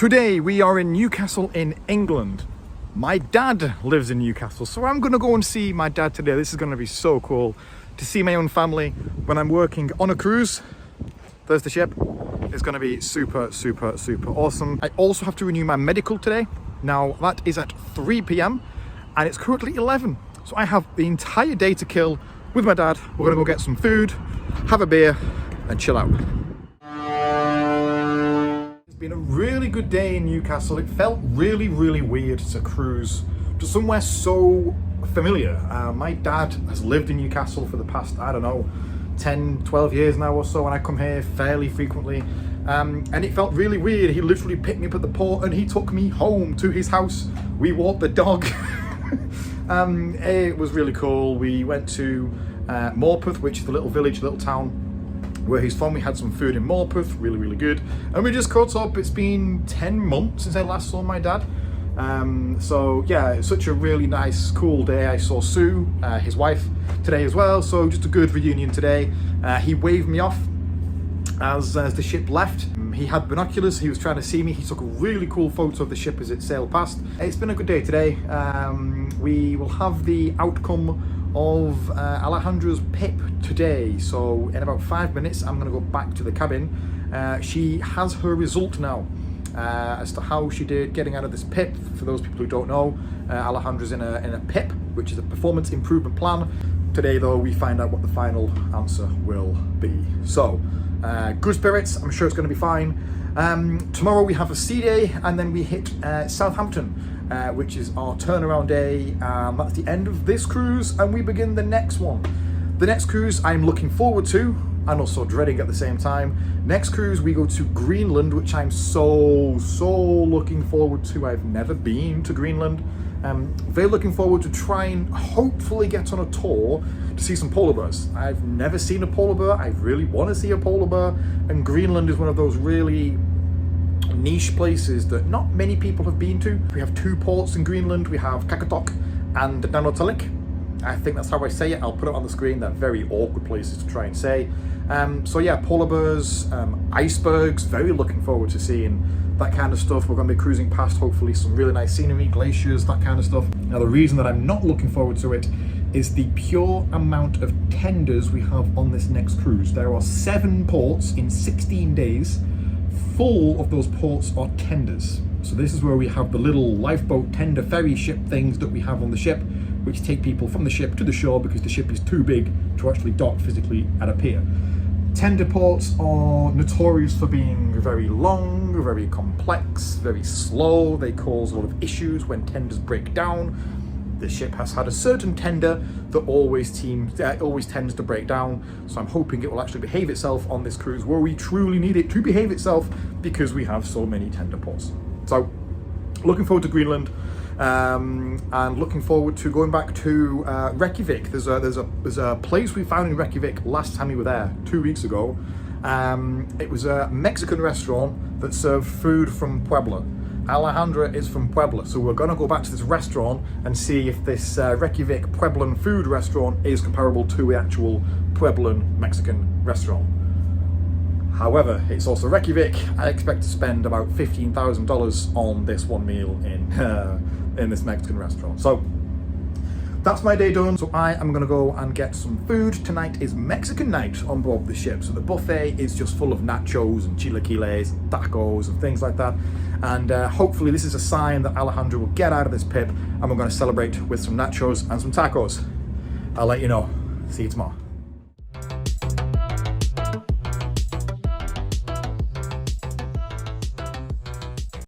Today we are in Newcastle in England. My dad lives in Newcastle, so I'm gonna go and see my dad today. This is gonna be so cool to see my own family when I'm working on a cruise. There's the ship. It's gonna be super awesome. I also have to renew my medical today. Now that is at 3 p.m. and it's currently 11. So I have the entire day to kill with my dad. We're gonna go get some food, have a beer and chill out. It's been a really good day in Newcastle. It felt really weird to cruise to somewhere so familiar. My dad has lived in Newcastle for the past, I don't know, 10, 12 years now or so, and I come here fairly frequently. And it felt really weird. He literally picked me up at the port and he took me home to his house. We walked the dog. It was really cool. We went to Morpeth, which is the little village, little town where he's from. We had some food in Morpeth, really good. And we just caught up. It's been 10 months since I last saw my dad. So yeah, it's such a really nice, cool day. I saw Sue, his wife, today as well. So just a good reunion today. He waved me off as the ship left. He had binoculars, he was trying to see me. He took a really cool photo of the ship as it sailed past. It's been a good day today. We will have the outcome of Alejandro's PIP today. So in about 5 minutes, I'm gonna go back to the cabin. She has her result now as to how she did getting out of this PIP. For those people who don't know, Alejandro's in a PIP, which is a performance improvement plan. Today though, we find out what the final answer will be. So, good spirits, I'm sure it's going to be fine. Tomorrow we have a sea day and then we hit Southampton, which is our turnaround day. That's the end of this cruise and we begin the next one. The next cruise I'm looking forward to and also dreading at the same time. Next cruise we go to Greenland, which I'm so looking forward to. I've never been to Greenland. Very looking forward to try and hopefully get on a tour to see some polar bears. I've never seen a polar bear. I really want to see a polar bear, and Greenland is one of those really niche places that not many people have been to. We have 2 ports in Greenland. We have Qaqortoq and Nanortalik. I think that's how I say it. I'll put it on the screen. They're very awkward places to try and say. So yeah, polar bears, icebergs, very looking forward to seeing that kind of stuff. We're going to be cruising past hopefully some really nice scenery, glaciers, that kind of stuff. Now the reason that I'm not looking forward to it is the pure amount of tenders we have on this next cruise. There are 7 ports in 16 days. 4 of those ports are tenders. So this is where we have the little lifeboat tender ferry ship things that we have on the ship, which take people from the ship to the shore because the ship is too big to actually dock physically at a pier. Tender ports are notorious for being very long, very complex, very slow. They cause a lot of issues when tenders break down. The ship has had a certain tender that always tends to break down. So I'm hoping it will actually behave itself on this cruise where we truly need it to behave itself because we have so many tender ports. So looking forward to Greenland. And looking forward to going back to Reykjavik. There's a place we found in Reykjavik last time we were there 2 weeks ago. It was a Mexican restaurant that served food from Puebla. Alejandra is from Puebla, so we're gonna go back to this restaurant and see if this Reykjavik Pueblan food restaurant is comparable to the actual Pueblan Mexican restaurant. However, it's also Reykjavik. I expect to spend about $15,000 on this one meal in this Mexican restaurant. So that's my day done. So I am gonna go and get some food. Tonight is Mexican night on board the ship. So the buffet is just full of nachos and chilaquiles and tacos and things like that. And hopefully this is a sign that Alejandro will get out of this PIP and we're gonna celebrate with some nachos and some tacos. I'll let you know. See you tomorrow.